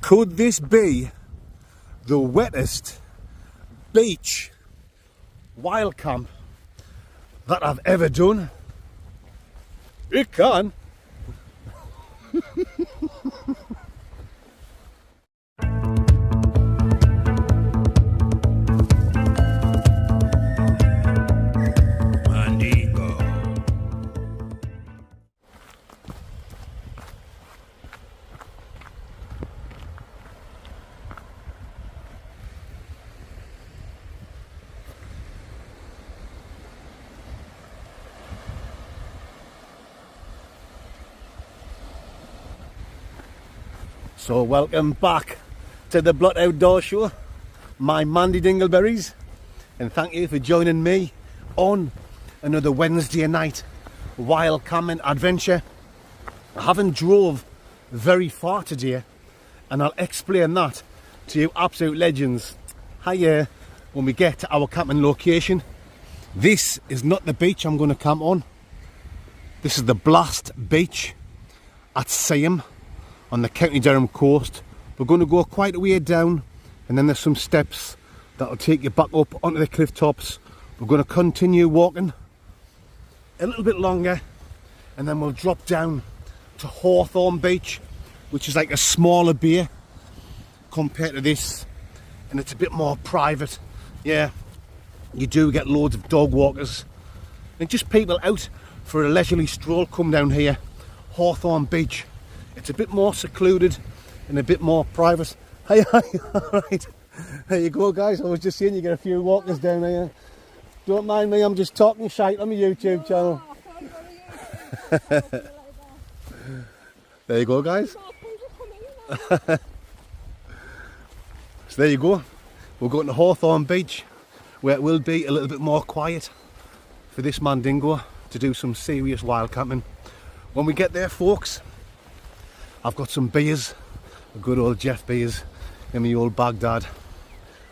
Could this be the wettest beach wild camp that I've ever done? It can. So welcome back to the Blot Outdoor Show, my Mandy Dingleberries, and thank you for joining me on another Wednesday night wild camping adventure. I haven't drove very far today, and I'll explain that to you absolute legends when we get to our camping location. This is not the beach I'm going to camp on. This is the Blast Beach at Seaham on the County Durham coast. We're going to go quite a way down, and then there's some steps that will take you back up onto the cliff tops. We're going to continue walking a little bit longer, and then we'll drop down to Hawthorne Beach, which is like a smaller bay compared to this, and it's a bit more private. Yeah, you do get loads of dog walkers and just people out for a leisurely stroll come down here. Hawthorne Beach, it's a bit more secluded and a bit more private. Hi, alright. There you go, guys. I was just saying you get a few walkers down here. Don't mind me, I'm just talking shite on my YouTube channel. There you go, guys. So there you go. We're going to Hawthorne Beach, where it will be a little bit more quiet for this Mandingo to do some serious wild camping. When we get there, folks, I've got some beers, a good old Jeff beers in my old Baghdad.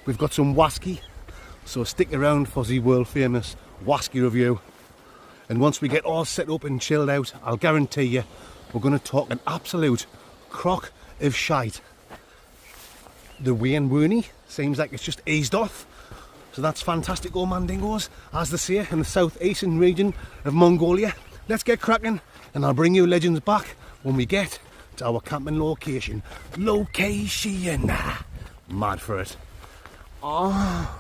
We've got some wasky, so stick around for the world famous wasky review. And once we get all set up and chilled out, I'll guarantee you we're going to talk an absolute crock of shite. The Wayne Rooney seems like it's just eased off, so that's fantastic, old Mandingos, as they say in the southeastern region of Mongolia. Let's get cracking, and I'll bring you legends back when we get to our camping location. Mad for it. Oh.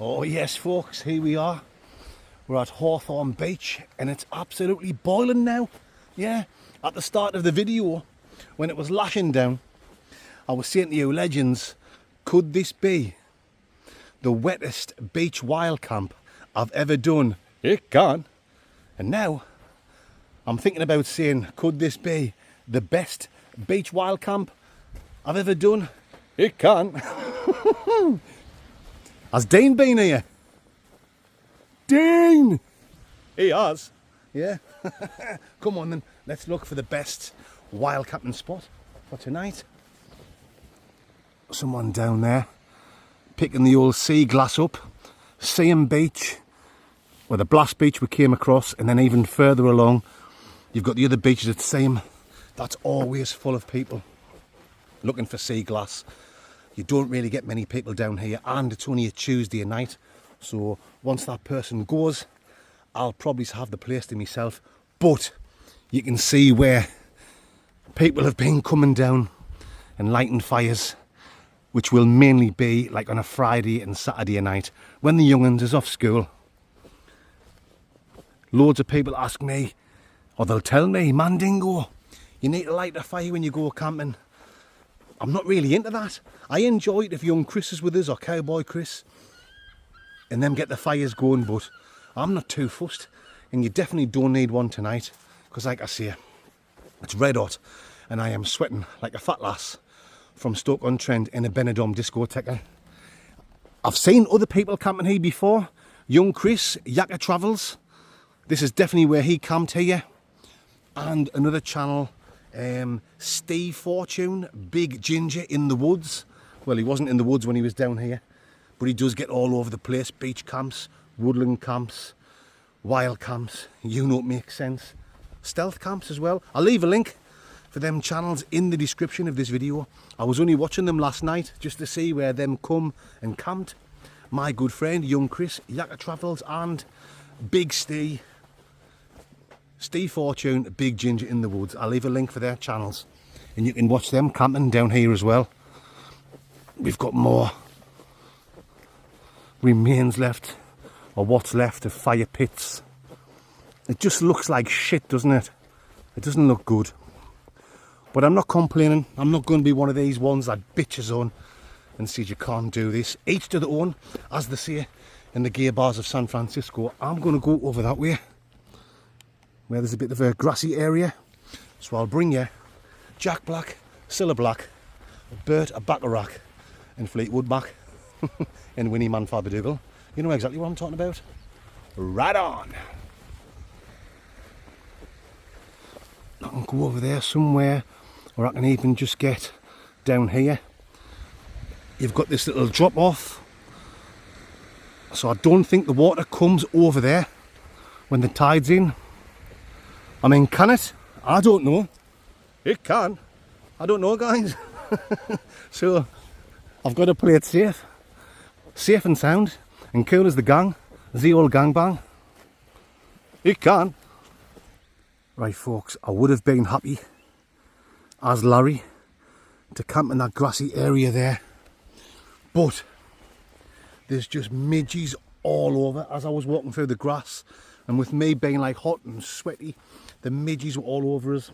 Oh yes folks, here we are. We're at Hawthorne Beach and it's absolutely boiling now. Yeah, at the start of the video, when it was lashing down, I was saying to you legends, could this be the wettest beach wild camp I've ever done? It can. And now, I'm thinking about saying, could this be the best beach wild camp I've ever done? It can. Has Dean been here? Dean! He has. Yeah. Come on then, let's look for the best wild camping spot for tonight. Someone down there picking the old sea glass up. Same beach, well, the Blast Beach we came across, and then even further along you've got the other beaches at the same. That's always full of people looking for sea glass. You don't really get many people down here, and it's only a Tuesday night, so once that person goes I'll probably have the place to myself. But you can see where people have been coming down and lighting fires, which will mainly be like on a Friday and Saturday night when the young'uns is off school. Loads of people ask me, or they'll tell me, Mandingo, you need to light a fire when you go camping. I'm not really into that. I enjoy it if young Chris is with us, or Cowboy Chris, and them get the fires going, but I'm not too fussed. And you definitely don't need one tonight, because like I say, it's red hot and I am sweating like a fat lass from Stoke-on-Trent in a Benidorm discotheque. I've seen other people camping here before. Young Chris, Yakka Travels, this is definitely where he camped here. And another channel, Ste Fortunes, Big Ginger in the woods. Well, he wasn't in the woods when he was down here, but he does get all over the place. Beach camps, woodland camps, wild camps, you know it makes sense. Stealth camps as well. I'll leave a link for them channels in the description of this video. I was only watching them last night just to see where them come and camped. My good friend, young Chris, Yakka Travels, and Big Ste Fortune, Big Ginger in the woods. I'll leave a link for their channels and you can watch them camping down here as well. We've got more remains left, or what's left of fire pits. It just looks like shit, doesn't it? It doesn't look good. But I'm not complaining. I'm not going to be one of these ones that bitches on and says you can't do this. Each to their own, as they say in the gay bars of San Francisco. I'm going to go over that way, where there's a bit of a grassy area. So I'll bring you Jack Black, Cilla Black, Bert a Bacharach, and Fleetwood Mac, and Winnie Man Faberdoodle. You know exactly what I'm talking about. Right on. I can go over there somewhere, or I can even just get down here. You've got this little drop off, so I don't think the water comes over there when the tide's in. I mean, can it? I don't know. It can. I don't know, guys. So I've got to play it safe and sound, and cool as the gang, the old gangbang. It can. Right folks, I would have been happy as Larry to camp in that grassy area there, but there's just midges all over as I was walking through the grass, and with me being like hot and sweaty, the midges were all over us.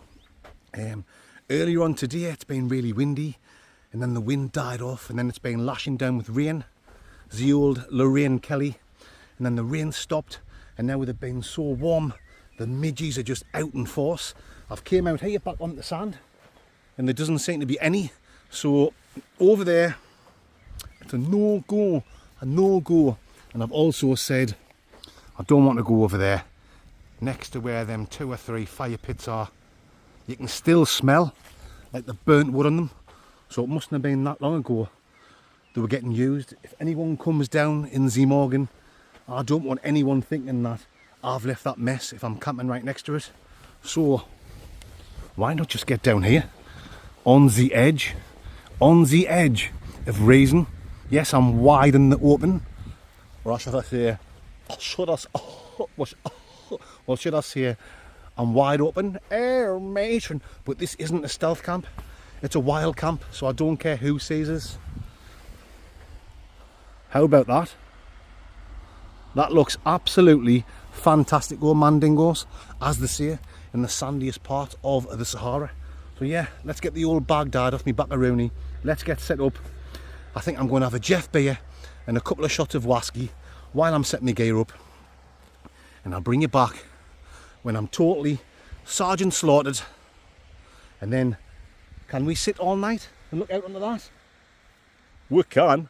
Earlier on today it's been really windy, and then the wind died off, and then it's been lashing down with rain, the old Lorraine Kelly, and then the rain stopped, and now with it being so warm, the midges are just out in force. I've came out here back on the sand, and there doesn't seem to be any. So over there, it's a no-go, and I've also said I don't want to go over there next to where them 2 or 3 fire pits are. You can still smell like the burnt wood on them, so it mustn't have been that long ago they were getting used. If anyone comes down in Morgan, I don't want anyone thinking that I've left that mess if I'm camping right next to it. So why not just get down here on the edge of reason. Yes, I'm wide in the open, or should I say, I'm wide open air matron. But this isn't a stealth camp, it's a wild camp, so I don't care who sees us. How about that? That looks absolutely fantastic, oh mandingos, as they say, in the sandiest part of the Sahara. So yeah, let's get the old Baghdad off me backaroony. Let's get set up. I think I'm going to have a Jeff beer and a couple of shots of whiskey while I'm setting my gear up. And I'll bring you back when I'm totally sergeant slaughtered. And then, can we sit all night and look out onto that? We can.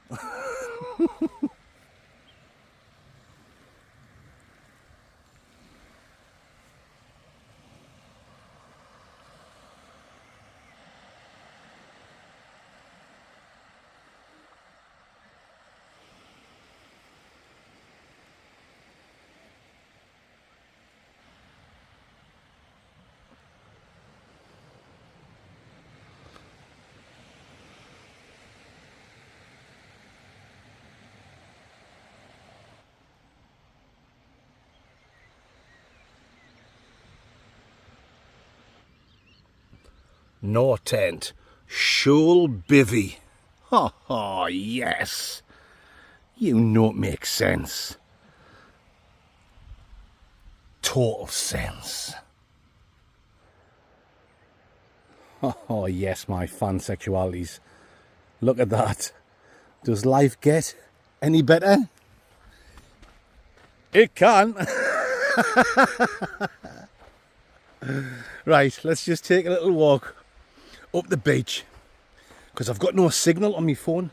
No tent, shul bivvy. Oh, yes. You know it makes sense. Total sense. Oh, yes, my fan sexualities. Look at that. Does life get any better? It can. Right, let's just take a little walk up the beach, because I've got no signal on my phone,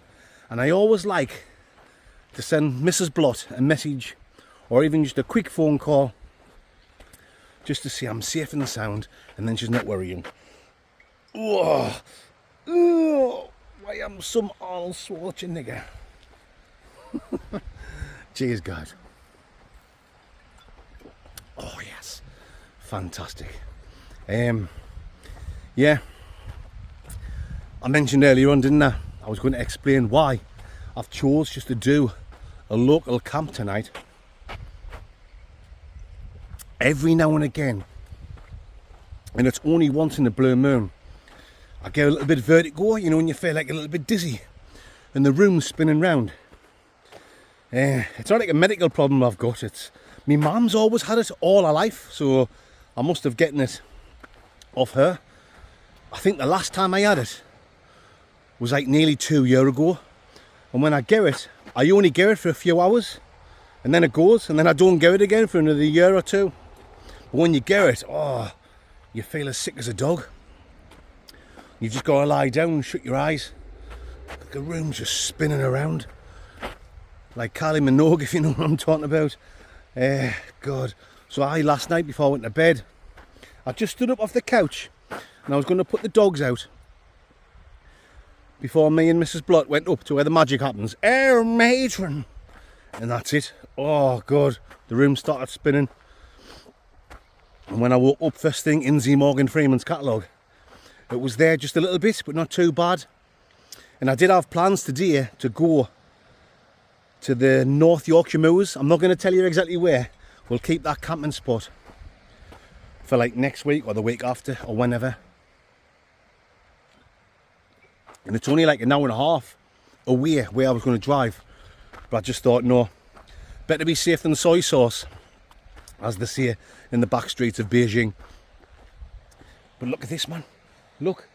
and I always like to send Mrs. Blott a message, or even just a quick phone call, just to see I'm safe and sound, and then she's not worrying. Oh, I am some Arnold Schwarzenegger. Cheers, guys. Oh yes, fantastic. Yeah, I mentioned earlier on, didn't I was going to explain why I've chose just to do a local camp tonight. Every now and again, and it's only once in a blue moon, I get a little bit vertigo, you know, and you feel like a little bit dizzy and the room's spinning round. It's not like a medical problem I've got, it's my mum's always had it all her life, so I must have gotten it off her. I think the last time I had it was like nearly 2 years ago, and when I get it, I only get it for a few hours, and then it goes, and then I don't get it again for another year or two. But when you get it, oh, you feel as sick as a dog. You've just got to lie down and shut your eyes. The room's just spinning around like Kylie Minogue, if you know what I'm talking about. God. So last night before I went to bed, I just stood up off the couch and I was going to put the dogs out before me and Mrs. Blott went up to where the magic happens. Air matron! And that's it. Oh God, the room started spinning. And when I woke up first thing, Inzy Morgan Freeman's catalogue. It was there just a little bit, but not too bad. And I did have plans today to go to the North Yorkshire Moors. I'm not going to tell you exactly where. We'll keep that camping spot for like next week or the week after or whenever. And it's only like an hour and a half away where I was going to drive. But I just thought, no, better be safe than soy sauce, as they say in the back streets of Beijing. But look at this, man. Look.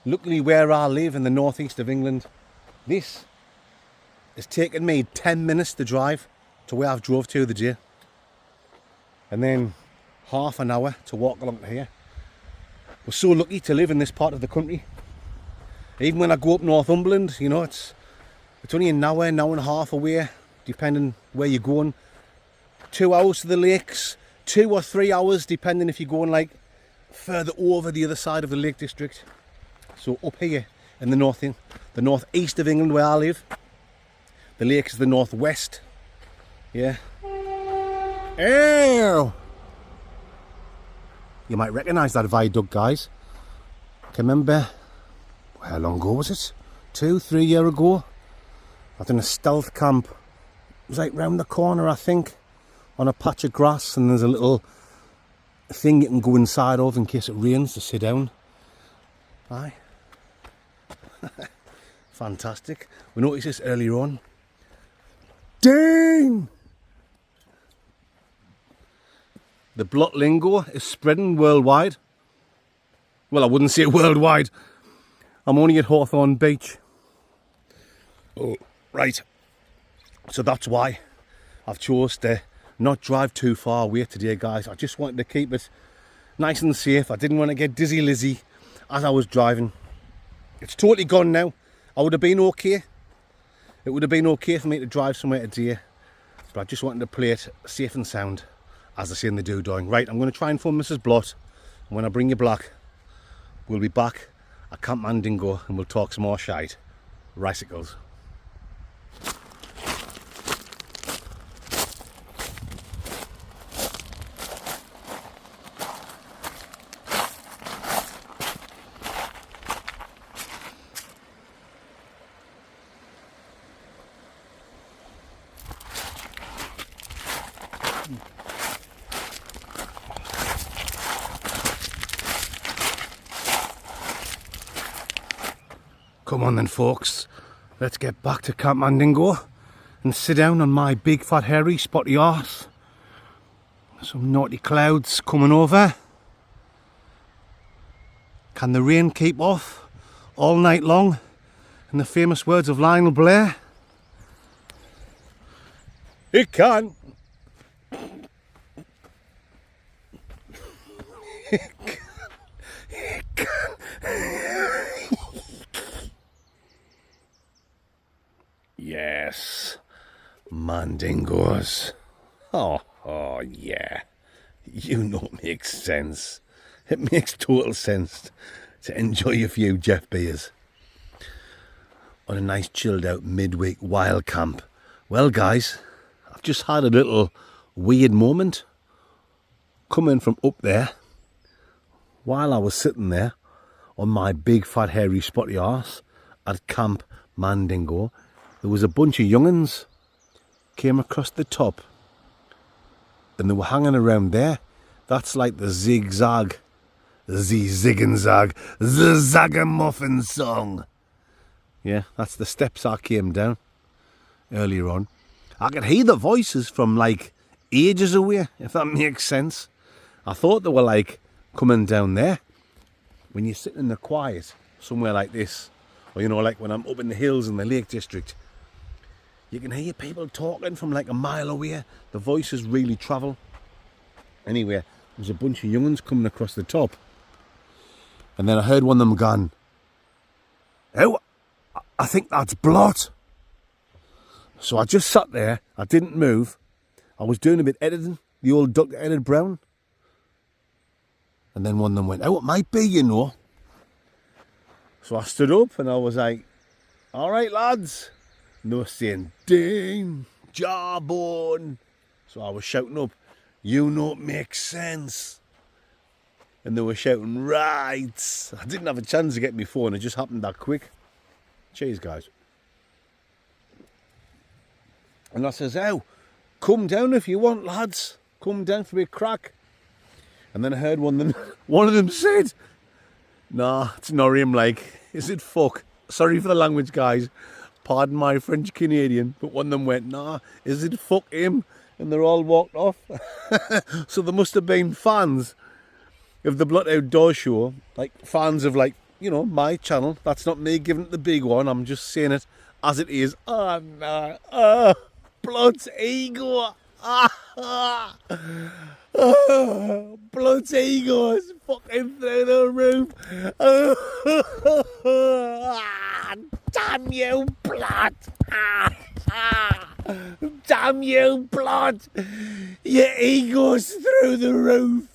Luckily where I live in the northeast of England, this has taken me 10 minutes to drive to where I've drove to the day. And then half an hour to walk along to here. We're so lucky to live in this part of the country. Even when I go up Northumberland, you know, it's only an hour and a half away, depending where you're going. 2 hours to the lakes, 2 or 3 hours, depending if you're going like further over the other side of the Lake District. So up here in the northeast of England where I live, the lake is the northwest. Yeah. Ew! You might recognise that viaduct, guys. Can remember, how long ago was it? 2-3 years ago. I've done a stealth camp. It was like round the corner, I think, on a patch of grass, and there's a little thing you can go inside of in case it rains to sit down. Aye. Fantastic. We noticed this earlier on. Dang! The blot lingo is spreading worldwide. Well, I wouldn't say worldwide. I'm only at Hawthorne Beach. Oh, right. So that's why I've chose to not drive too far away today, guys. I just wanted to keep it nice and safe. I didn't want to get dizzy Lizzy as I was driving. It's totally gone now. I would have been okay. It would have been okay for me to drive somewhere today, but I just wanted to play it safe and sound, as I say in the doodling. Right, I'm going to try and phone Mrs. Blot, and when I bring you back, we'll be back at Camp Mandingo and we'll talk some more shite. Ricicles. Come on then, folks, let's get back to Camp Mandingo and sit down on my big fat hairy spotty arse. Some naughty clouds coming over. Can the rain keep off all night long, in the famous words of Lionel Blair? It can. It can. It can. Yes, Mandingos. Oh, yeah. You know it makes sense. It makes total sense to enjoy a few Jeff beers on a nice chilled out midweek wild camp. Well, guys, I've just had a little weird moment coming from up there while I was sitting there on my big fat hairy spotty arse at Camp Mandingo. There was a bunch of young'uns came across the top and they were hanging around there. That's like the zigzag, the zig and zag, the Zagamuffin song. Yeah, that's the steps I came down earlier on. I could hear the voices from like ages away, if that makes sense. I thought they were like coming down there. When you're sitting in the quiet somewhere like this, or you know, like when I'm up in the hills in the Lake District, you can hear people talking from like a mile away. The voices really travel. Anyway, there's a bunch of young'uns coming across the top. And then I heard one of them going, "Oh, I think that's Blot." So I just sat there. I didn't move. I was doing a bit editing, the old Dr. Edward Brown. And then one of them went, "Oh, it might be, you know." So I stood up and I was like, "All right, lads." And they were saying, "Ding, jawbone." So I was shouting up, "You know it makes sense." And they were shouting, "Right." I didn't have a chance to get my phone. It just happened that quick. Cheers, guys. And I says, "Oh, come down if you want, lads. Come down for a crack." And then I heard one of them said, "Nah, it's not him, like, is it fuck?" Sorry for the language, guys. Pardon my French Canadian. But one of them went, "Nah, is it fuck him?" And they're all walked off. So there must have been fans of the Blood Outdoor Show, like fans of, like, you know, my channel. That's not me giving it the big one. I'm just saying it as it is. Oh, no. Blood's ego. Blood's ego is fucking through the roof. Damn you, Blood. Damn you, Blood. Your ego's through the roof.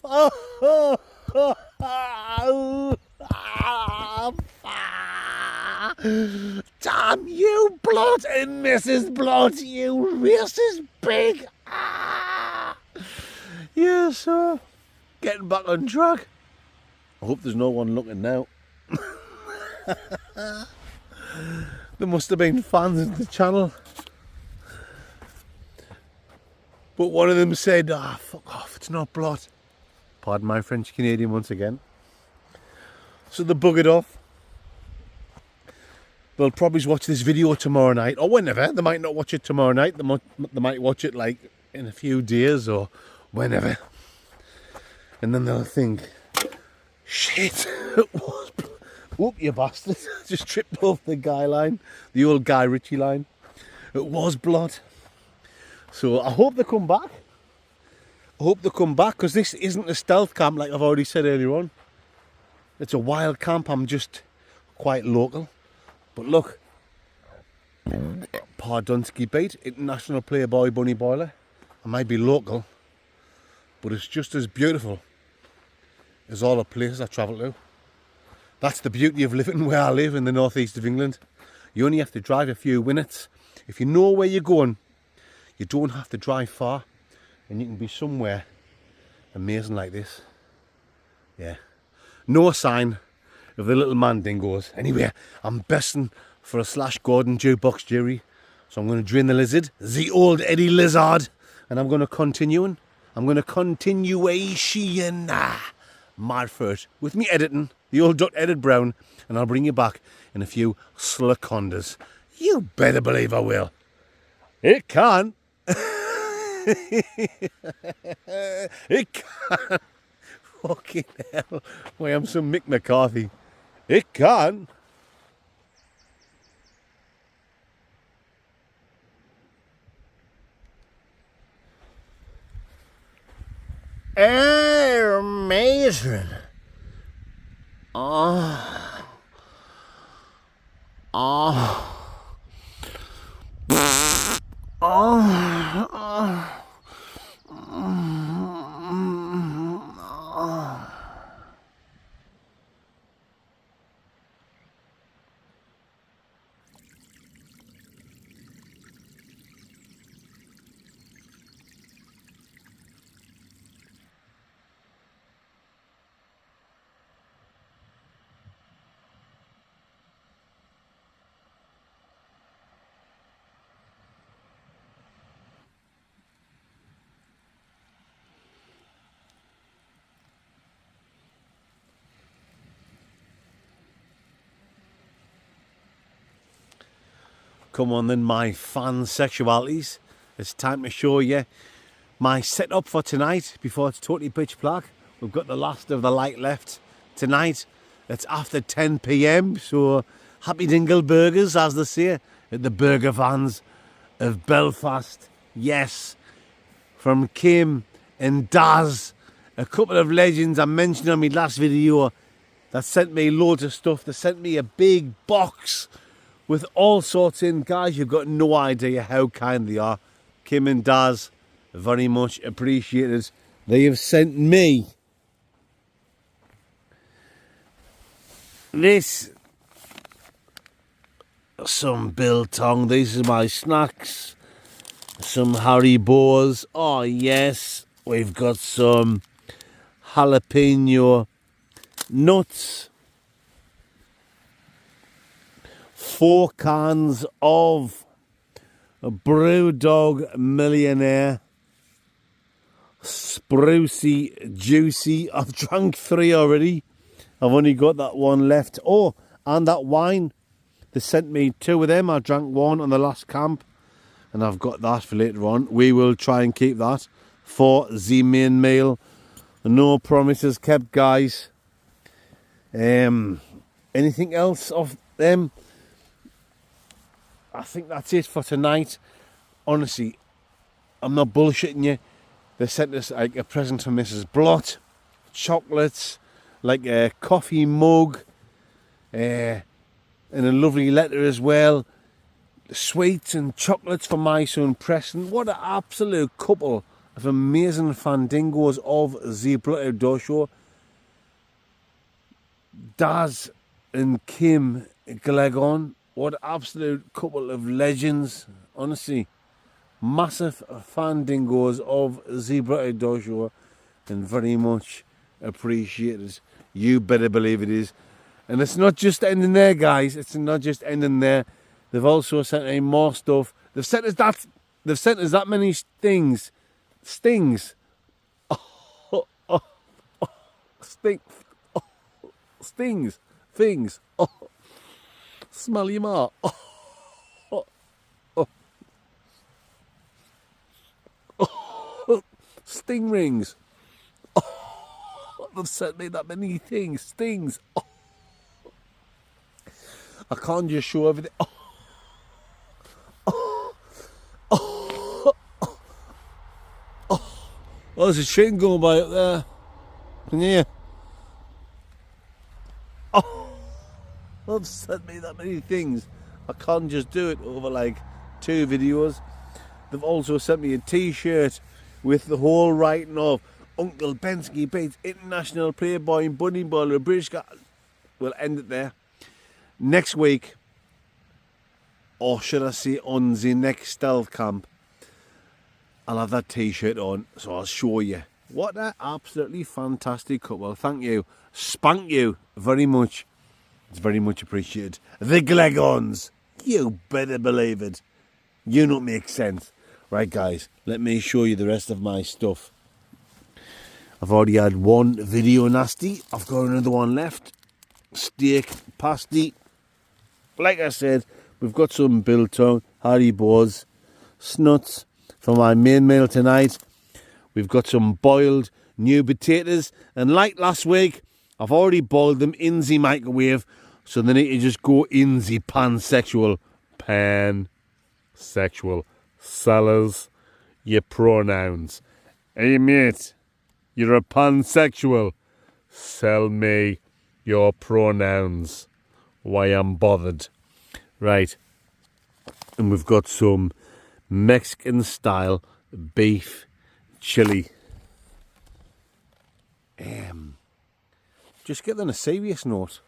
Damn you, Blood and Mrs. Blood, you racist pig. Yeah, so getting back on track. I hope there's no one looking now. There must have been fans of the channel. But one of them said, "Ah, fuck off, it's not Blot." Pardon my French Canadian once again. So they buggered off. They'll probably watch this video tomorrow night, or whenever. They might not watch it tomorrow night. They might watch it like in a few days or whenever. And then they'll think, shit, it was... Whoop, you bastard. Just tripped off the Guy line. The old Guy Ritchie line. It was blood. So I hope they come back. I hope they come back, because this isn't a stealth camp like I've already said earlier on. It's a wild camp. I'm just quite local. But look. Pardunsky Beat, International Playboy Bunny Boiler. I might be local, but it's just as beautiful as all the places I travel to. That's the beauty of living where I live in the northeast of England. You only have to drive a few minutes. If you know where you're going, you don't have to drive far, and you can be somewhere amazing like this. Yeah. No sign of the little man dingoes. Anyway, I'm besting for a Slash Gordon jukebox jury. So I'm going to drain the lizard, the old Eddie Lizard, and I'm going to continue. I'm going to continuation Marford with me editing, the old Dot Edit Brown, and I'll bring you back in a few slacondas. You better believe I will. It can. It can. Fucking hell. Why, I'm some Mick McCarthy. It can. Amazing. Oh. Oh. Oh. Come on then, my fan sexualities. It's time to show you my setup for tonight before it's totally pitch black. We've got the last of the light left tonight. It's after 10 p.m. So happy dingle burgers, as they say, at the burger vans of Belfast. Yes, from Kim and Daz, a couple of legends I mentioned on my last video that sent me loads of stuff. They sent me a big box with all sorts in. Guys, you've got no idea how kind they are. Kim and Daz, very much appreciated. They have sent me this, some biltong. These are my snacks. Some Haribos. Oh yes, we've got some jalapeno nuts. 4 cans of Brewdog Millionaire. Sprucey Juicy. I've drank 3 already. I've only got that one left. Oh, and that wine. They sent me 2 of them. I drank 1 on the last camp. And I've got that for later on. We will try and keep that for the main meal. No promises kept, guys. Anything else of them? I think that's it for tonight. Honestly, I'm not bullshitting you. They sent us like a present from Mrs. Blott, chocolates, like a coffee mug, and a lovely letter as well. Sweets and chocolates for my son Preston. What an absolute couple of amazing fandingos of the Blood Outdoor Show. Daz and Kim Glegon. What an absolute couple of legends. Honestly, massive fandingos of the Blood Outdoor Show, and very much appreciated. You better believe it is. And it's not just ending there, guys. It's not just ending there. They've also sent me more stuff. They've sent us that. They've sent us that many stings. Oh, oh, oh, stings. Things. Oh, smell your ma. Oh, oh, oh. Oh, sting rings. Oh, they've sent me that many things. Oh, I can't just show everything. Oh, there's a train going by up there. Can you hear? Oh, they've sent me that many things. I can't just do it over like 2 videos. They've also sent me a t-shirt with the whole writing of Uncle Bensky Bates, International Playboy and Bunny Baller, British guy. We'll end it there. Next week, or should I say on the next stealth camp, I'll have that t-shirt on, so I'll show you. What an absolutely fantastic couple. Thank you. Spank you very much. It's very much appreciated. The Glegons. You better believe it. You know it makes sense. Right, guys, let me show you the rest of my stuff. I've already had 1 video nasty. I've got another one left. Steak, pasty. Like I said, we've got some biltong, Haribo's, snuts. For my main meal tonight, we've got some boiled new potatoes. And like last week, I've already boiled them in the microwave. So they need to just go in the pansexual. Pansexual. Sellers, your pronouns. Hey mate, you're a pansexual. Sell me your pronouns. Why I'm bothered. Right. And we've got some Mexican style beef chili. Just get on a serious note.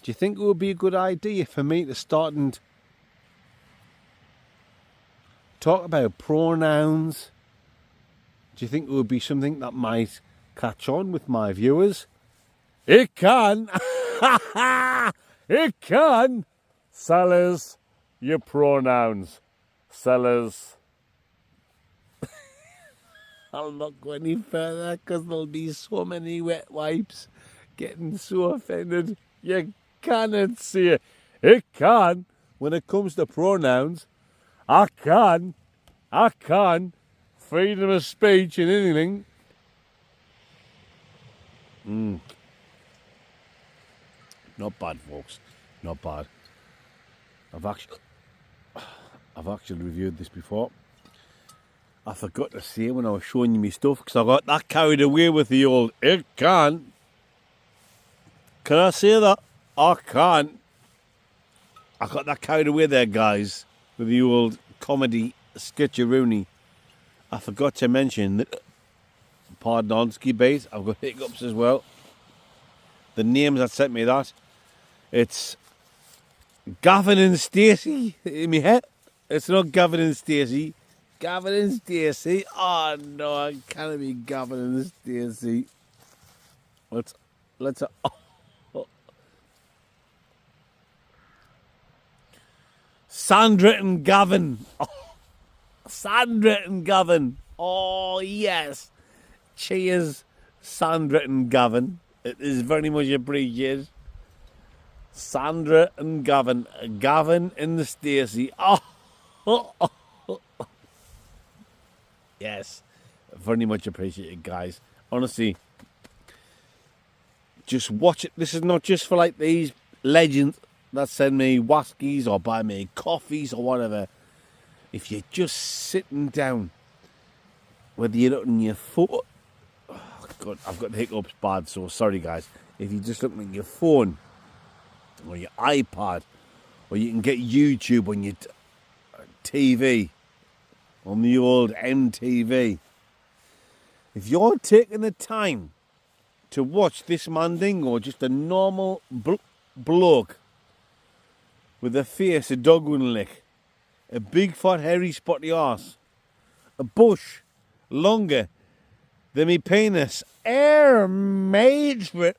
Do you think it would be a good idea for me to start and talk about pronouns? Do you think it would be something that might catch on with my viewers? It can. It can. Sellers, your pronouns. Sellers. I'll not go any further because there'll be so many wet wipes getting so offended. You cannot see it. It can. When it comes to pronouns, I can. Freedom of speech and anything. Not bad, folks. Not bad. I've actually reviewed this before. I forgot to say when I was showing you my stuff because I got that carried away with the old it can. Can I say that? I can't. I got that carried away there, guys, with the old comedy sketcheroony. I forgot to mention that, pardonski base, I've got hiccups as well. The names that sent me that, it's Gavin and Stacey in my head. It's not Gavin and Stacey. Gavin and Stacey. Oh no, it can't be Gavin and Stacey. Let's Sandra and Gavin. Oh, Sandra and Gavin. Oh yes. Cheers, Sandra and Gavin. It is very much appreciated. Sandra and Gavin. Gavin and Stacey. Oh. Yes. Very much appreciated, guys. Honestly. Just watch it. This is not just for like these legends that send me waskies or buy me coffees or whatever. If you're just sitting down, whether you're on your phone, oh God, I've got the hiccups bad, so sorry guys. If you're just looking at your phone or your iPad, or you can get YouTube on your TV, on the old MTV. If you're taking the time to watch this Mandingo, just a normal bloke with a face a dog wouldn't lick, a big fat hairy spotty arse, a bush longer than me penis, air made for it.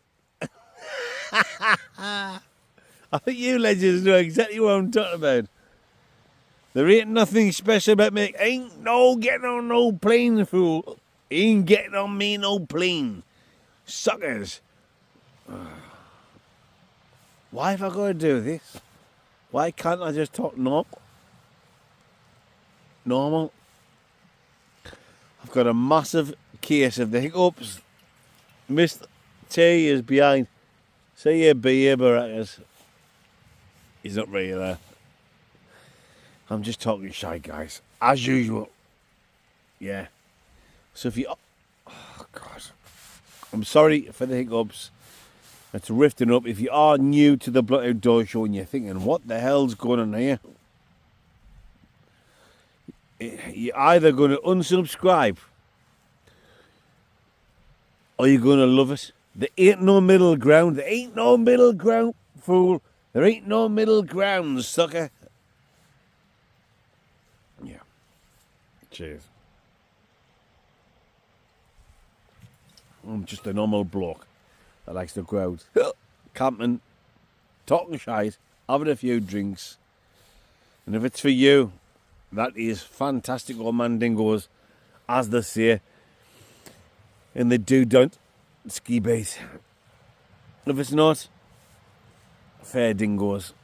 I think you legends know exactly what I'm talking about. There ain't nothing special about me. Ain't no getting on no plane, fool. Ain't getting on me no plane. Suckers. Why have I got to do this? Why can't I just talk normal? Normal. I've got a massive case of the hiccups. Mr. T is behind. See you, beer, Barackers. He's not really there. I'm just talking shy, guys. As usual. Yeah. So if you... Oh, God. I'm sorry for the hiccups. It's rifting up. If you are new to the Blood Outdoor Show and you're thinking, what the hell's going on here? You're either going to unsubscribe or you're going to love it. There ain't no middle ground. There ain't no middle ground, fool. There ain't no middle ground, sucker. Yeah. Cheers. I'm just a normal bloke that likes to go out camping, talking shite, having a few drinks. And if it's for you, that is fantastic, old man dingoes, as they say. And they don't ski bait. If it's not, fair dingoes.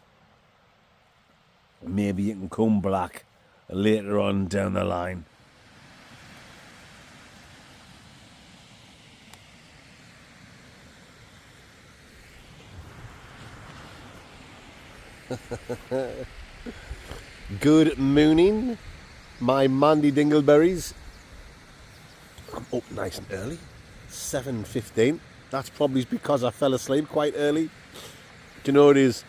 Maybe you can come back later on down the line. Good morning, my Mandy Dingleberries. I'm up nice and early, 7:15. That's probably because I fell asleep quite early. Do you know what it is?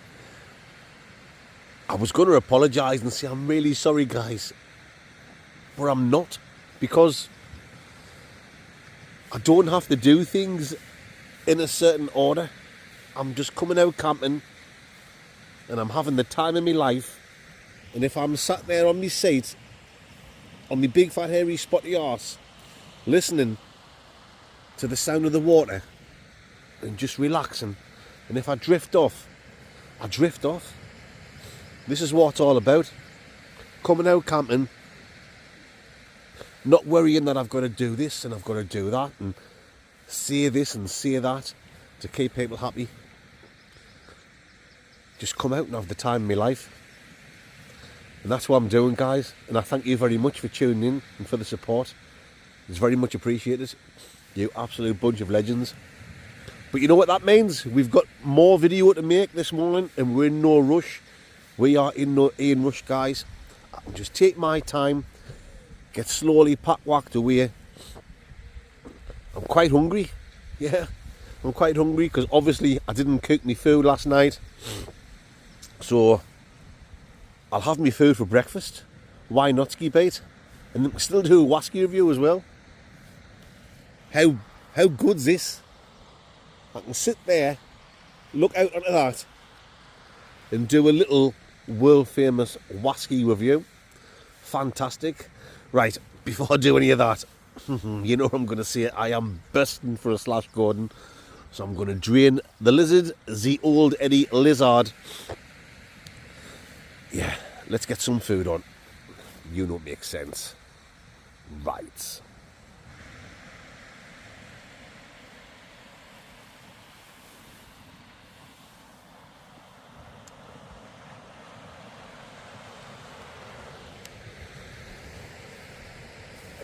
I was going to apologise and say I'm really sorry, guys, but I'm not, because I don't have to do things in a certain order. I'm just coming out camping and I'm having the time of my life. And if I'm sat there on my seat, on my big fat hairy spotty arse, listening to the sound of the water and just relaxing, and if I drift off, I drift off. This is what it's all about. Coming out camping, not worrying that I've got to do this and I've got to do that and say this and say that to keep people happy. Just come out and have the time of my life. And that's what I'm doing, guys. And I thank you very much for tuning in and for the support. It's very much appreciated. You absolute bunch of legends. But you know what that means? We've got more video to make this morning and we're in no rush. We are in no rush, guys. I'll just take my time, get slowly pack-whacked away. I'm quite hungry. Yeah, I'm quite hungry because obviously I didn't cook my food last night. So I'll have my food for breakfast. Why not, ski bait? And then still do a wasky review as well. How good's this? I can sit there, look out onto that, and do a little world famous wasky review. Fantastic. Right, before I do any of that, you know what I'm going to say. I am bursting for a slash Gordon. So I'm going to drain the lizard, the old Eddie lizard. Yeah, let's get some food on. You know it makes sense. Right.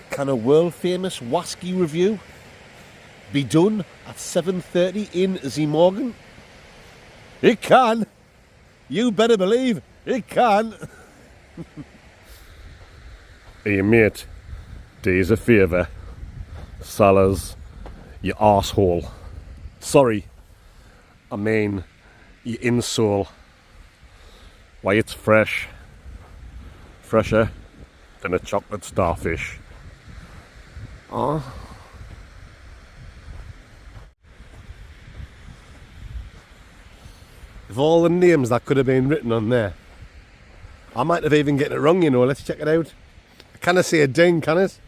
Can a world famous wasky review be done at 7:30 in the morning? It can. You better believe it can. Hey mate, days a favour. Salas, you arsehole. Sorry, I mean, you insole. Why, it's fresh. Fresher than a chocolate starfish. Oh. Of all the names that could have been written on there, I might have even gotten it wrong, you know. Let's check it out. I can't say a ding, can it?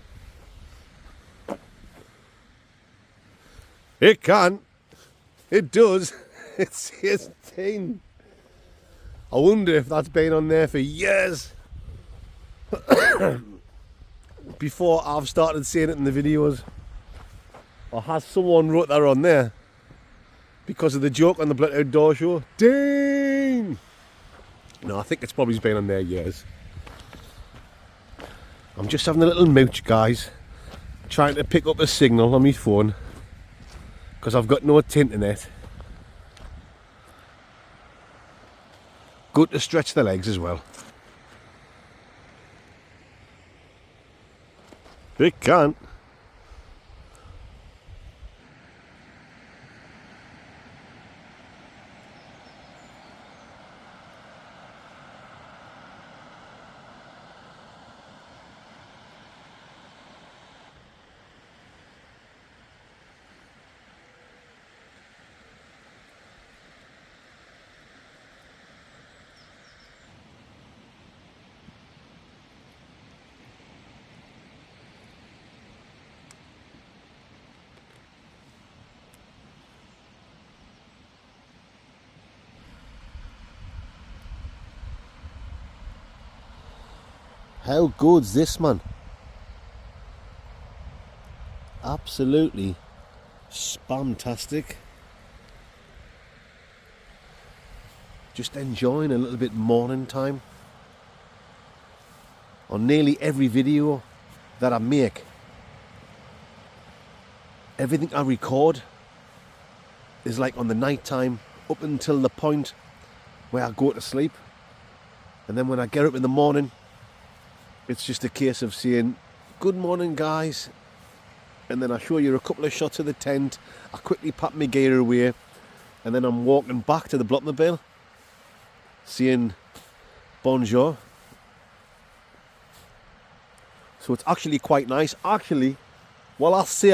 It can. It does. It says ding. I wonder if that's been on there for years. Before I've started seeing it in the videos. Or has someone wrote that on there because of the joke on the Blood Outdoor Show? Ding! No, I think it's probably been on there years. I'm just having a little mooch, guys. Trying to pick up a signal on my phone. because I've got no tint in it. Good to stretch the legs as well. It can. How good's this, man? Absolutely spamtastic. Just enjoying a little bit morning time. On nearly every video that I make, everything I record is like on the night time up until the point where I go to sleep. And then when I get up in the morning, it's just a case of saying, good morning guys, and then I show you a couple of shots of the tent, I quickly pack my gear away, and then I'm walking back to the Blockmobile, saying bonjour. So it's actually quite nice. Actually, well, I say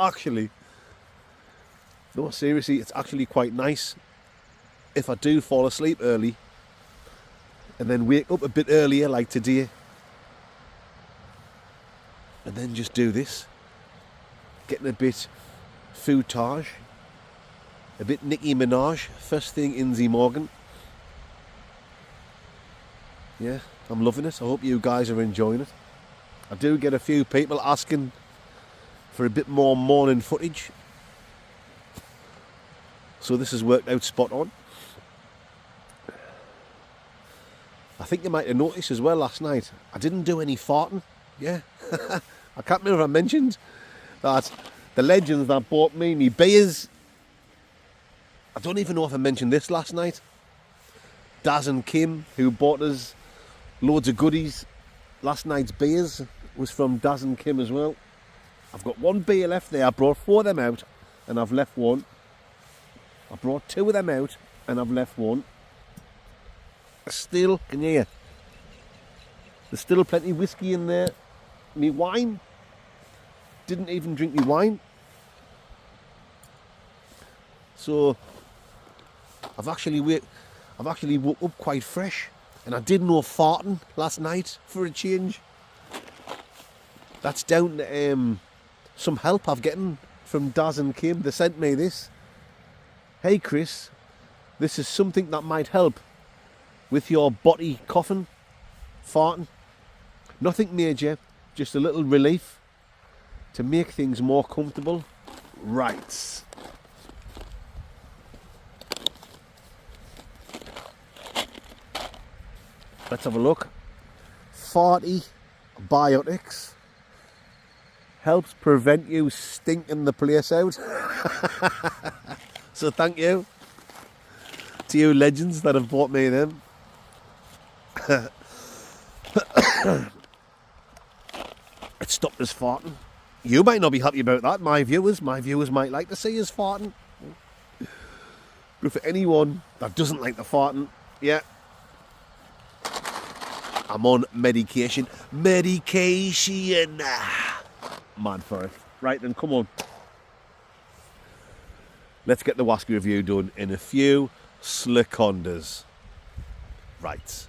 actually, no, seriously, it's actually quite nice if I do fall asleep early and then wake up a bit earlier like today and then just do this, getting a bit footage, a bit Nicki Minaj first thing in the morning. Yeah, I'm loving it. I hope you guys are enjoying it. I do get a few people asking for a bit more morning footage, so this has worked out spot on. I think you might have noticed as well last night, I didn't do any farting. Yeah, I can't remember if I mentioned that the legends that bought me beers, I don't even know if I mentioned this last night. Daz and Kim, who bought us loads of goodies, last night's beers was from Daz and Kim as well. I've got one beer left there. I brought 4 of them out and I've left one. I brought 2 of them out and I've left one. Still, can you hear? There's still plenty of whiskey in there. Me wine, didn't even drink me wine. So I've actually woke up quite fresh, and I did no farting last night for a change. That's down to some help I've gotten from Daz and Kim. They sent me this. Hey Chris, this is something that might help with your body coughing, farting. Nothing major, just a little relief to make things more comfortable. Right. Let's have a look. 40 biotics. Helps prevent you stinking the place out. So thank you to you legends that have bought me them. It stopped us farting. You might not be happy about that. My viewers might like to see us farting. But for anyone that doesn't like the farting, yeah, I'm on medication. Medication. Mad for it. Right then, come on. Let's get the Wasky review done in a few seconds. Right.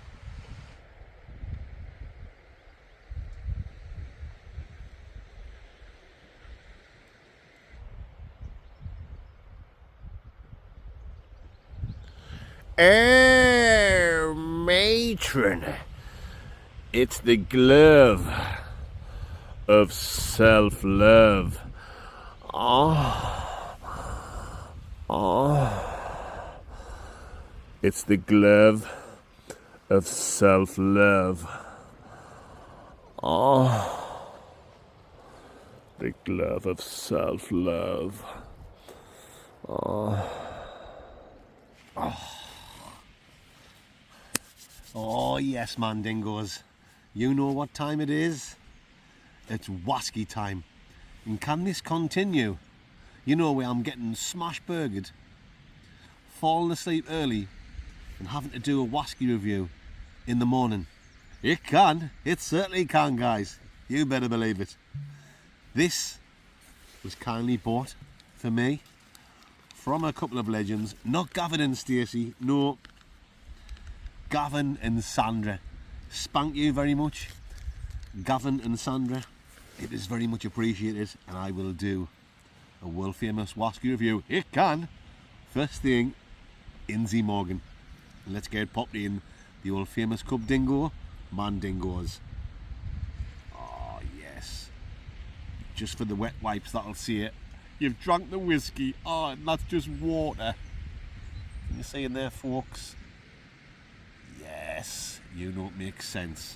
Matron. It's the glove of self-love. It's the glove of self-love. The glove of self-love. Oh yes, Mandingos. You know what time it is? It's wasky time. And can this continue? You know where I'm getting smash burgered, falling asleep early and having to do a wasky review in the morning. It can. It certainly can, guys. You better believe it. This was kindly bought for me from a couple of legends. Not Gavin and Stacey. No. Gavin and Sandra. Spank you very much. Gavin and Sandra. It is very much appreciated, and I will do a world famous wasky review. It can. First thing, Inzy Morgan. Let's get popped in the old famous Cub Dingo, Mandingos. Oh yes. Just for the wet wipes, that'll see it. You've drunk the whiskey. Oh, and that's just water. You see in there, folks? Yes, you know it makes sense.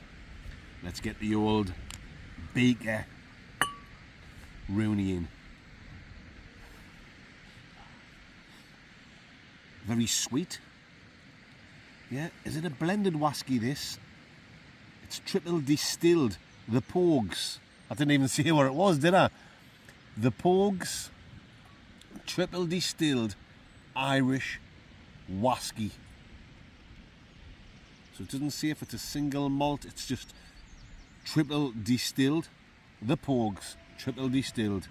Let's get the old Baker Rooney in. Very sweet. Yeah, is it a blended wasky this? It's triple distilled. The Pogues. I didn't even see where it was, did I? The Pogues triple distilled Irish wasky. So it doesn't say if it's a single malt, it's just triple distilled. The Pogues triple distilled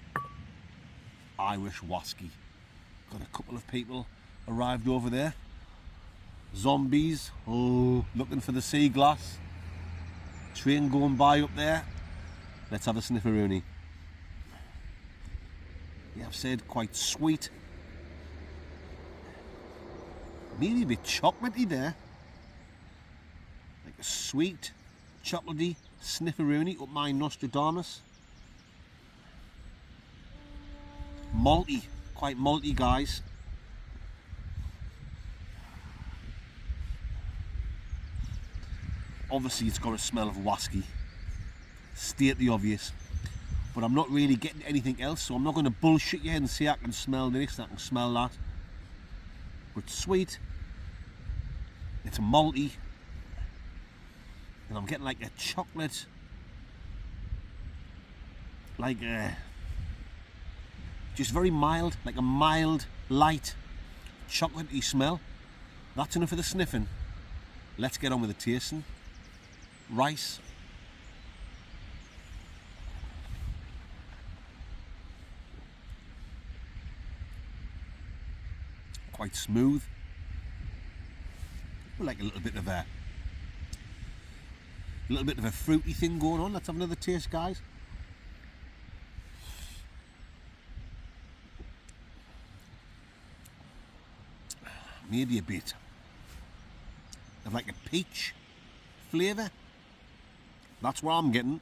Irish wasky. Got a couple of people arrived over there. Zombies, oh, looking for the sea glass. Train going by up there. Let's have a snifferoonie. Yeah, I've said quite sweet. Maybe a bit chocolatey there. Like a sweet, chocolatey snifferoonie up my Nostradamus. Malty, quite malty, guys. Obviously it's got a smell of wasky, state the obvious, but I'm not really getting anything else, so I'm not going to bullshit you and say I can smell this, I can smell that. But it's sweet, it's malty, and I'm getting like a chocolate, like a, just very mild, like a mild, light, chocolatey smell. That's enough for the sniffing. Let's get on with the tasting. Rice. Quite smooth. Like a little bit of a fruity thing going on. Let's have another taste, guys. Maybe a bit of like a peach flavour. That's what I'm getting.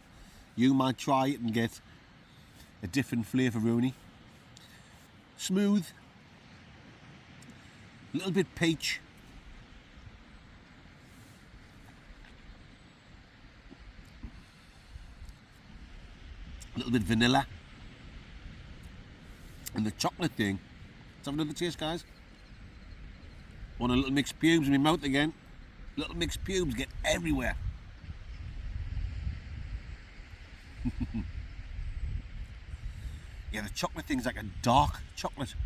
You might try it and get a different flavour rooney. Smooth. A little bit peach. A little bit vanilla. And the chocolate thing. Let's have another taste, guys. Want a little mixed pubes in my mouth again. Little mixed pubes get everywhere. Yeah, the chocolate thing's like a dark chocolate.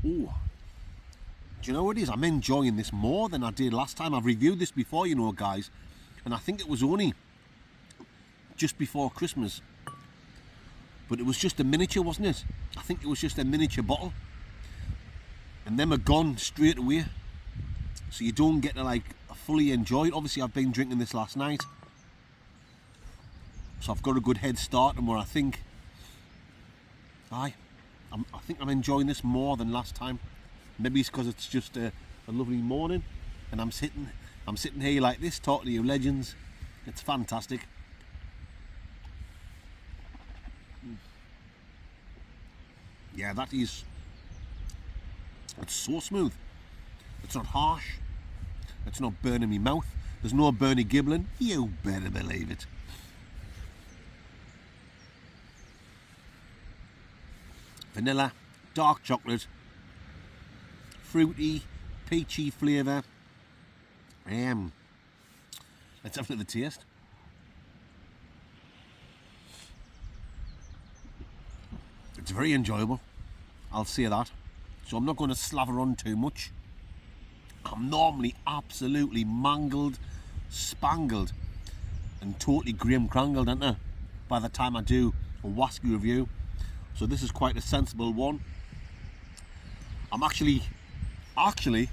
Ooh. Do you know what it is? I'm enjoying this more than I did last time. I've reviewed this before, you know, guys. And I think it was only just before Christmas. But it was just a miniature, wasn't it? I think it was just a miniature bottle. And them are gone straight away. So you don't get to like fully enjoy it. Obviously I've been drinking this last night, so I've got a good head start on where I think I think I'm enjoying this more than last time. Maybe it's because it's just a lovely morning and I'm sitting here like this talking to you legends. It's fantastic. Yeah, that is, it's so smooth. It's not harsh. It's not burning me mouth. There's no Bernie gibbling. You better believe it. vanilla, dark chocolate, fruity, peachy flavour. Let's have another taste. It's very enjoyable, I'll say that. So I'm not going to slaver on too much. I'm normally absolutely mangled, spangled and totally grim-crangled, aren't I, by the time I do a whisky review. So this is quite a sensible one. I'm actually,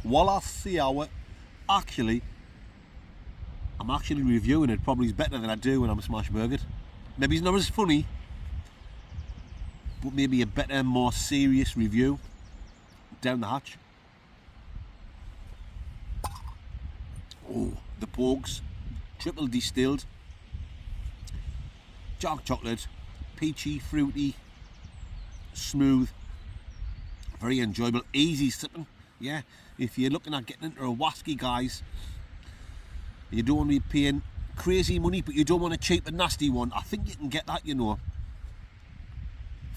while I see how I'm actually reviewing it probably better than I do when I'm smash burgered. Maybe it's not as funny, but maybe a better, more serious review down the hatch. Oh, the Pogues, triple distilled, dark chocolate, peachy, fruity, smooth, very enjoyable, easy sipping. Yeah, if you're looking at getting into a whisky, guys, you don't want to be paying crazy money, but you don't want a cheap and nasty one. I think you can get that, you know,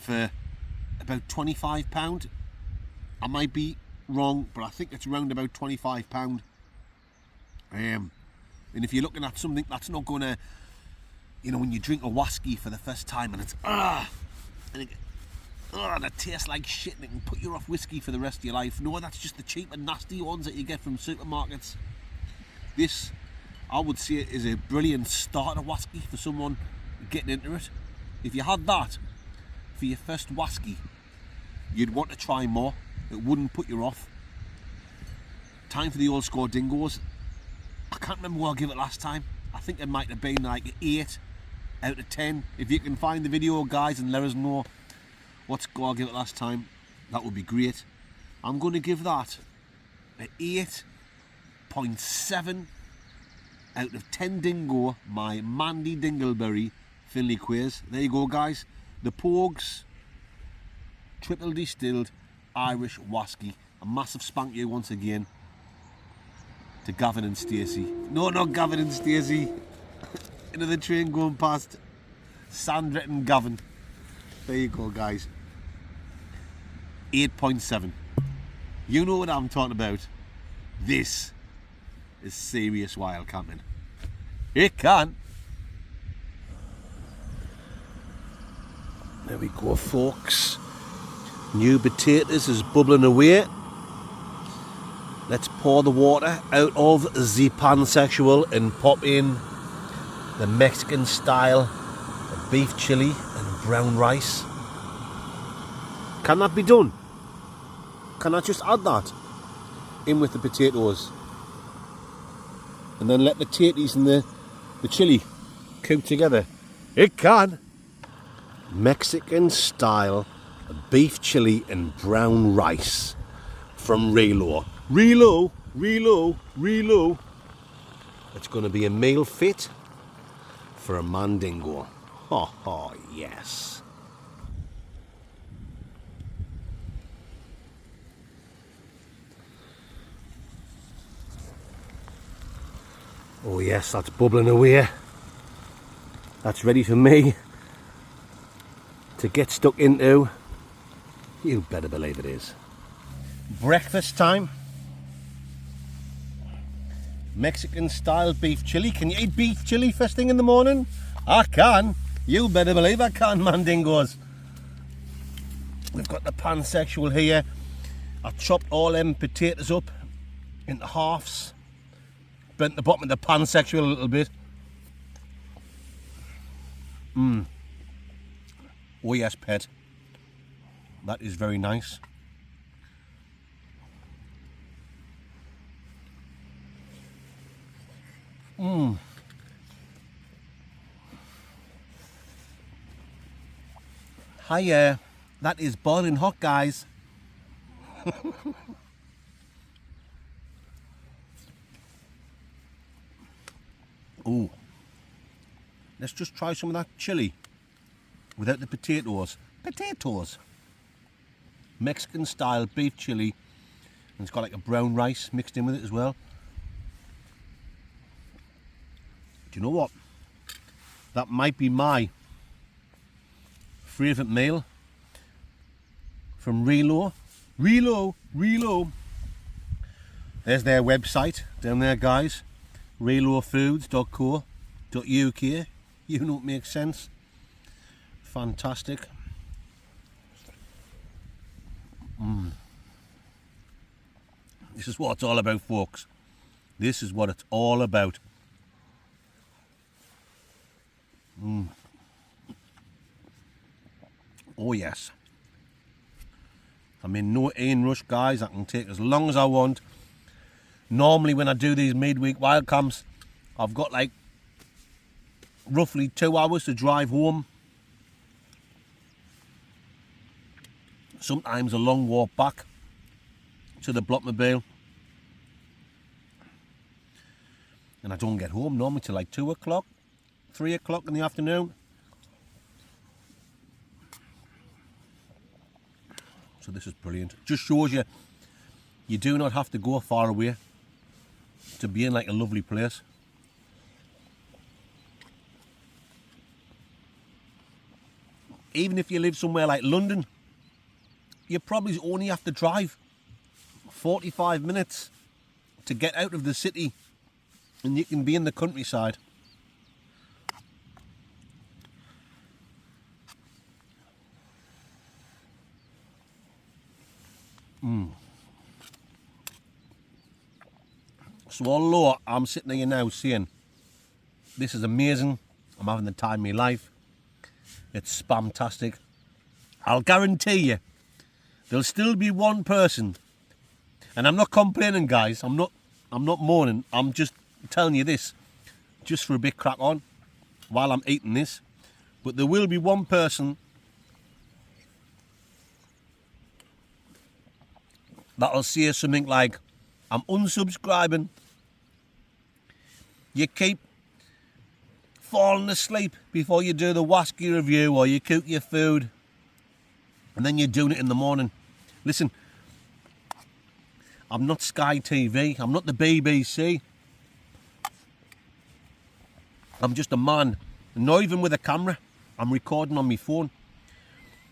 for about £25. I might be wrong, but I think it's around about £25. And if you're looking at something that's not going to, you know, when you drink a whisky for the first time and it's and it tastes like shit and it can put you off whiskey for the rest of your life. No, that's just the cheap and nasty ones that you get from supermarkets. This, I would say, is a brilliant starter whisky for someone getting into it. If you had that for your first whisky, you'd want to try more. It wouldn't put you off. Time for the old score dingoes. I can't remember what I gave it last time. I think it might have been like an 8 out of 10. If you can find the video, guys, and let us know what score I gave it last time, that would be great. I'm going to give that an 8.7 out of 10 dingo, my Mandy Dingleberry Finley quiz. There you go, guys. The Pogues triple distilled Irish whisky. A massive spank you once again to Gavin and Stacey. No, not Gavin and Stacey. Another train going past. Sandra and Gavin. There you go, guys. 8.7. You know what I'm talking about. This is serious wild camping. It can. There we go, folks. New potatoes is bubbling away. Let's pour the water out of the pansexual and pop in the Mexican style beef chili and brown rice. Can that be done? Can I just add that in with the potatoes and then let the tatties and the chili cook together? It can. Mexican style beef chili and brown rice from Relo. Relo. It's going to be a meal fit for a Mandingo. Oh, yes. Oh yes, that's bubbling away. That's ready for me to get stuck into. You better believe it is. Breakfast time. Mexican style beef chili. Can you eat beef chili first thing in the morning? I can. You better believe I can, Mandingos. We've got the pansexual here. I chopped all them potatoes up into halves. Bent the bottom of the pansexual a little bit. Oh yes, pet. That is very nice. Hiya. That is boiling hot, guys. Ooh. Let's just try some of that chili without the potatoes. Mexican style beef chili, and it's got like a brown rice mixed in with it as well. Do you know what? That might be my favourite meal from Relo. Relo. There's their website down there, guys. relofoods.co.uk. You know it makes sense. Fantastic. This is what it's all about, folks. This is what it's all about. Oh yes. I'm in no rush, guys. I can take as long as I want. Normally when I do these midweek wild camps, I've got like roughly 2 hours to drive home. Sometimes a long walk back to the blockmobile. And I don't get home normally till like 2 o'clock, 3 o'clock in the afternoon. So this is brilliant. Just shows you, you do not have to go far away to be in like a lovely place. Even if you live somewhere like London, you probably only have to drive 45 minutes to get out of the city and you can be in the countryside. So although I'm sitting here now saying this is amazing, I'm having the time of my life, it's spamtastic, I'll guarantee you there'll still be one person, and I'm not complaining, guys, I'm not moaning, I'm just telling you this just for a bit crack on while I'm eating this, but there will be one person that'll say something like, I'm unsubscribing. You keep falling asleep before you do the Wasky review, or you cook your food and then you're doing it in the morning. Listen, I'm not Sky TV, I'm not the BBC. I'm just a man, not even with a camera. I'm recording on my phone.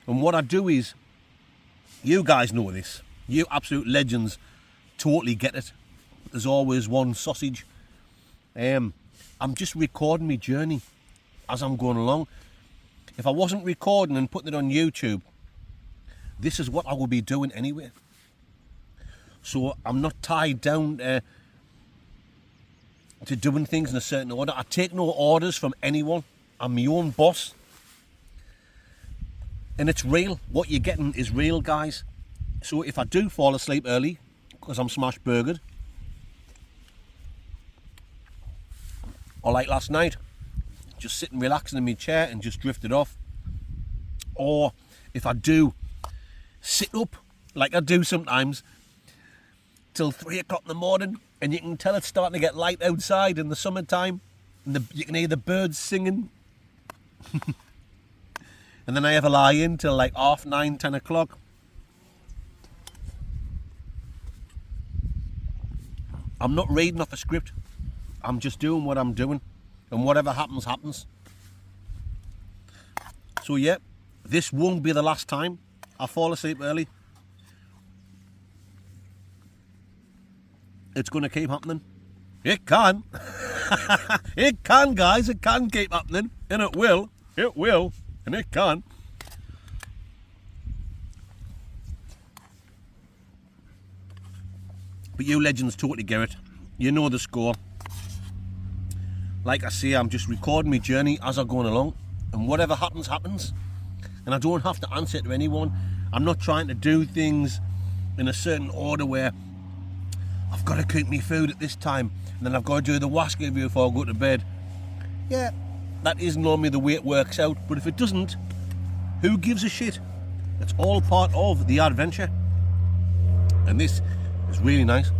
And what I do is, you guys know this, you absolute legends totally get it. There's always one sausage. I'm just recording my journey as I'm going along. If I wasn't recording and putting it on YouTube, this is what I would be doing anyway. So I'm not tied down to doing things in a certain order. I take no orders from anyone. I'm my own boss. And it's real. What you're getting is real, guys. So if I do fall asleep early, because I'm smash burgered, or like last night, just sitting relaxing in my chair and just drifted off, or if I do sit up like I do sometimes till 3 o'clock in the morning, and you can tell it's starting to get light outside in the summertime, and you can hear the birds singing, and then I have a lie in till like 9:30, 10 o'clock. I'm not reading off a script. I'm just doing what I'm doing, and whatever happens, happens. So yeah, this won't be the last time I fall asleep early. It's going to keep happening. It can. It can, guys. It can keep happening, and it will. It will, and it can. But you legends totally get it. You know the score. Like I say, I'm just recording my journey as I'm going along, and whatever happens, happens. And I don't have to answer to anyone. I'm not trying to do things in a certain order where I've got to cook me food at this time, and then I've got to do the Wasky review before I go to bed. Yeah, that is normally the way it works out, but if it doesn't, who gives a shit? It's all part of the adventure. And this is really nice.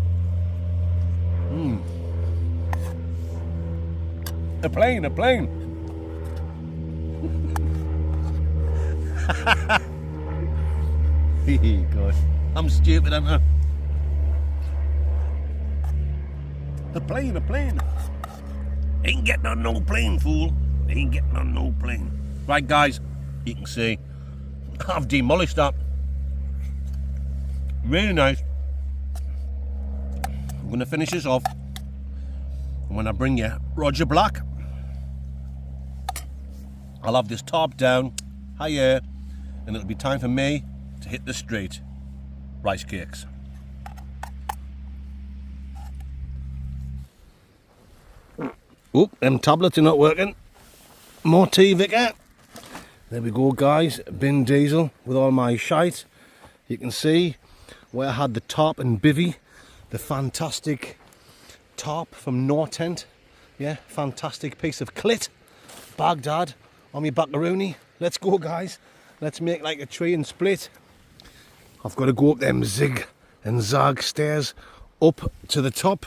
A plane. God, I'm stupid, aren't I? A plane. Ain't getting on no plane, fool. Ain't getting on no plane. Right, guys, you can see I've demolished that. Really nice. I'm going to finish this off. And when I bring you Roger Black, I'll have this top down, high air, and it'll be time for me to hit the street. Rice cakes. Oop, them tablets are not working. More tea, Vicar. There we go, guys. Bin diesel with all my shite. You can see where I had the tarp and bivvy, the fantastic tarp from Nortent. Yeah, fantastic piece of clit. Baghdad on my buckaroonie. Let's go, guys. Let's make like a tree and split. I've got to go up them zig and zag stairs up to the top.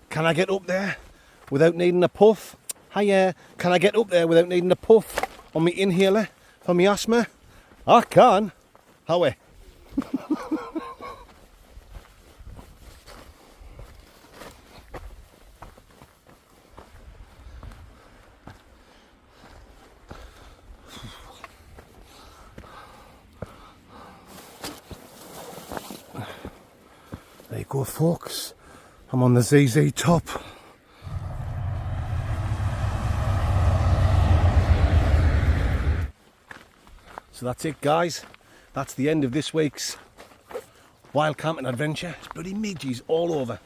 Can I get up there without needing a puff? Hiya. Can I get up there without needing a puff on my inhaler for my asthma? I can. Howie. There you go, folks. I'm on the ZZ top. So that's it, guys. That's the end of this week's wild camping adventure. It's bloody midges all over.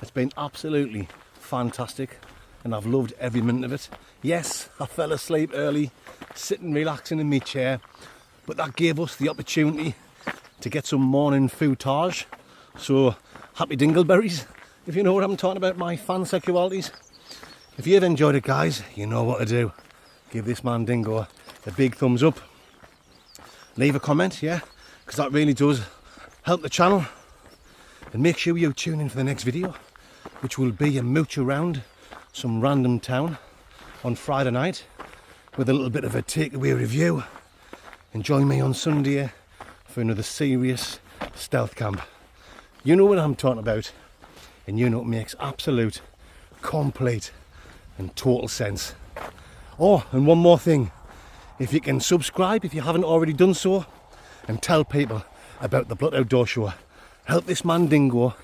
It's been absolutely fantastic and I've loved every minute of it. Yes, I fell asleep early, sitting relaxing in my chair, but that gave us the opportunity to get some morning footage. So happy dingleberries, if you know what I'm talking about, my fan sexualities. If you've enjoyed it, guys, you know what to do. Give this man Dingo a big thumbs up. Leave a comment, yeah, because that really does help the channel. And make sure you tune in for the next video, which will be a mooch around some random town on Friday night with a little bit of a takeaway review. And join me on Sunday for another serious stealth camp. You know what I'm talking about, and you know it makes absolute, complete and total sense. Oh, and one more thing. If you can subscribe, if you haven't already done so, and tell people about the Blood Outdoor Show. Help this man Dingo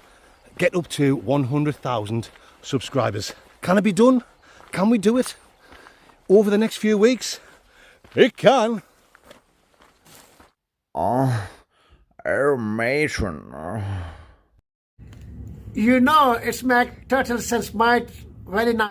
get up to 100,000 subscribers. Can it be done? Can we do it over the next few weeks? It can. Oh, matron. You know, it's make total sense, mate. Very nice.